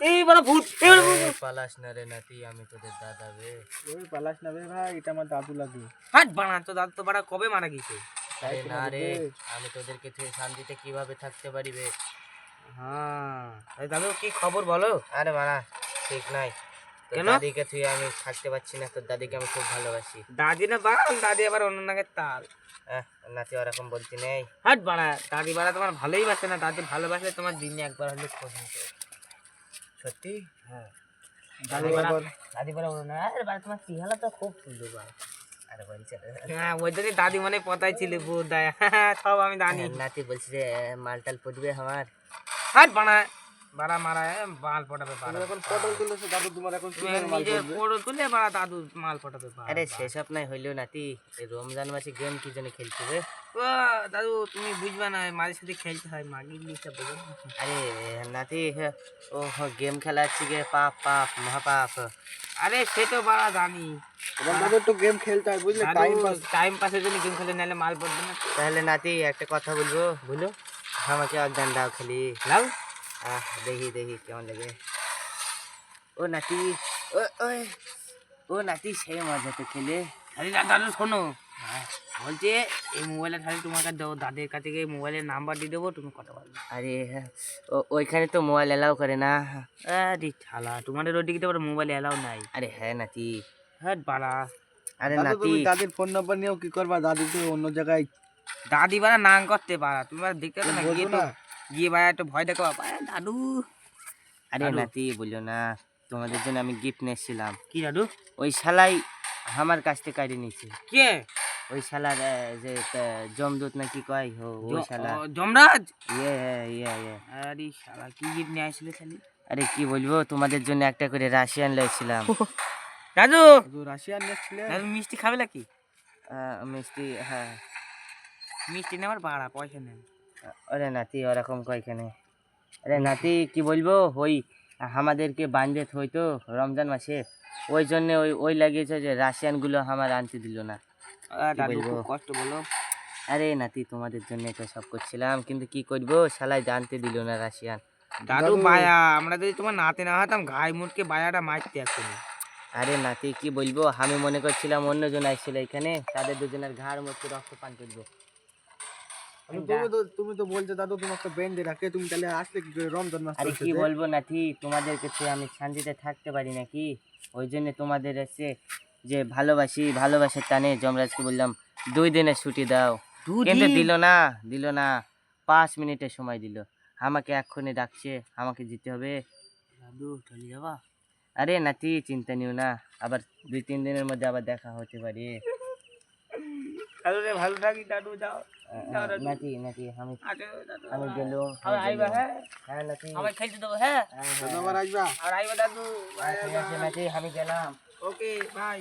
এই বড় ভূত পালাস না রে নাতি, আমি তোদের দাদা বে। ওই পালাস না বে ভাই, এটা আমার দাদু লাগে। হাট বানা, তো দাদু তো বাড়া কবে মারা গেছে। আরে না রে, আমি তোদেরকে তুই শান্তিতে কিভাবে থাকতে পারিবে। হ্যাঁ দাদু কি খবর বলো। আরে মারা ঠিক নাই, তোর কেন? দাদিকে তুই আমি থাকতে পারছি না, তোর দাদিকে আমি খুব ভালোবাসি। দাদি না বাল, দাদি আবার অন্য নাকের তাল। নাতি ওরকম বলতে নেই। হাট বাড়া, দাদি বাড়া তোমার ভালোই বাসে না, দাদি ভালোবাসলে তোমার দিনে একবার হলে খোঁজ নিত। সত্যি? হ্যাঁ দাদি বলে না, আরে বাড়া তোমার চেহারা তো খুব সুন্দর বাড়া। আরে বলছে হ্যাঁ ওই জন্যই দাদি মনে পতাই ছিল বুধ দেয়, সব আমি জানি। নাতি বলছি যে মালটাল পড়বে আমার। হাট বানা বাড়া মারা মাল পটাবে বাড়া। এখন পটল তুলেছে দাদু, তোমার এখন তুমি নিজের পড়ো তুলে বাড়া দাদু মাল পটাবে বাড়া। আরে সেসব নাই হইলেও নাতি, এই রমজান মাসে গেম কি জন্য খেলতে হবে? ও দাদু তুমি বুঝবা না, মাঝে সাথে খেলতে হয়, মাগি লিখতে বোঝো না। আরে নাতি, ও গেম খেলা হচ্ছে গিয়ে পাপ পাপ মহাপাপ। আরে সে তো বাড়া জানি, এখন দাদু একটু গেম খেলতে হয় বুঝলে, টাইম পাস। টাইম পাসের জন্য গেম খেলে নাহলে মাল পড়বে না। তাহলে নাতি একটা কথা বলবো, বলো আমাকে অজ্ঞান দাও খালি। লাও দেখি দেখি কেমন লাগে। ও নাতি, ও নাতি সেই মজা তো খেলে। আরে দাদু শোনো, বলছে এই মোবাইলে খালি তোমার কাছে দেবো, দাদের কাছে গিয়ে মোবাইলের নাম্বার দিয়ে দেবো, তুমি কথা বলবে। আরে ওইখানে তো মোবাইল এলাও করে না। আরে শালা, তোমাদের ওদিকে তো মোবাইল এলাও নাই। আরে হ্যাঁ নাতি। হ্যাঁ বাড়া, আরে দাদু নাতি, তুমি দাদির ফোন নাম্বার নিয়েও কি করবা, দাদু তো অন্য জায়গায় দাদি বাড়া নাং করতে পারা, তুমি বাড়া দেখতে পাবে না, বোঝো গিয়ে তো না। গিয়ে বাড়া একটু ভয় দেখো দাদু। আরে দাদু। নাতি বললো না, তোমাদের জন্য আমি গিফট নিয়েছিলাম। কি দাদু? ওই শালাই আমার কাছ থেকে কাটিয়ে নিয়েছে। কে? ওই শালার যে জমদূত না কি কয়, ওই শালা। যমরাজ? ইয়ে ইয়ে ইয়ে। আরে শালা কি গিফট নিয়ে আসলে খালি। আরে কি বলবো, তোমাদের জন্য একটা করে রাশিয়ান লয়েছিলাম। দাদু রাশিয়ান নেছিলে। দাদু মিষ্টি খাবে নাকি? মিষ্টি, হ্যাঁ। মিষ্টি নেওয়ার বাড়া পয়সা নেই। আরে নাতি ওরকম কয়খানে। আরে নাতি কি বলবো, ওই আমাদেরকে বান্ধে হইতো রমজান মাসে, ওই জন্য ওই লাগিয়েছে যে রাশিয়ানগুলো আমার আনতে দিল না। দাদু বলবো? খুব কষ্ট বলো। আরে নাতি তোমাদের জন্য তো সব করছিলাম, কিন্তু কি করবো শালাই জানতে দিল না রাশিয়ান। দাদু বায়া, আমরা যদি তোমার নাতে না হতাম ঘাই মুটকে বায়াটা মারতে এক্ষুনি। আরে নাতি কি বলবো, আমি মনে করছিলাম অন্যজন আসছিল এখানে, তাদের দুজনের ঘাড় মধ্যে রক্ত পান করবো। তুমি তো বলছো দাদু তোমার তো বেঁধে রাখে, তুমি তাহলে আসলে কি করে রমজান মাস? আরে কি বলবো নাতি, তোমাদের কাছে আমি শান্তিতে থাকতে পারি নাকি, ওই জন্য তোমাদের এসে যে ভালোবাসার টানে যমরাজকে বললাম 2 দিনের ছুটি দাও, কিন্তু দিল না 5 মিনিটের সময় দিল। আমাকে এক্ষুনি ডাকছে, আমাকে যেতে হবে। দাদু চলে যাবা? আরে নাতি চিন্তা নিও না, আবার 2-3 দিনের মধ্যে আবার দেখা হতে পারে। দাদু রে ভালো থাকি দাদু, যাও নাতি নাতি আমি দাদু। গেলুম। আইবা হ্যাঁ, হ্যাঁ নাতি, আমায় খেলতে দেবো হ্যাঁ, আবার আসবা। আর আইবা দাদু। নাতি আমি গেলাম। Okay bye.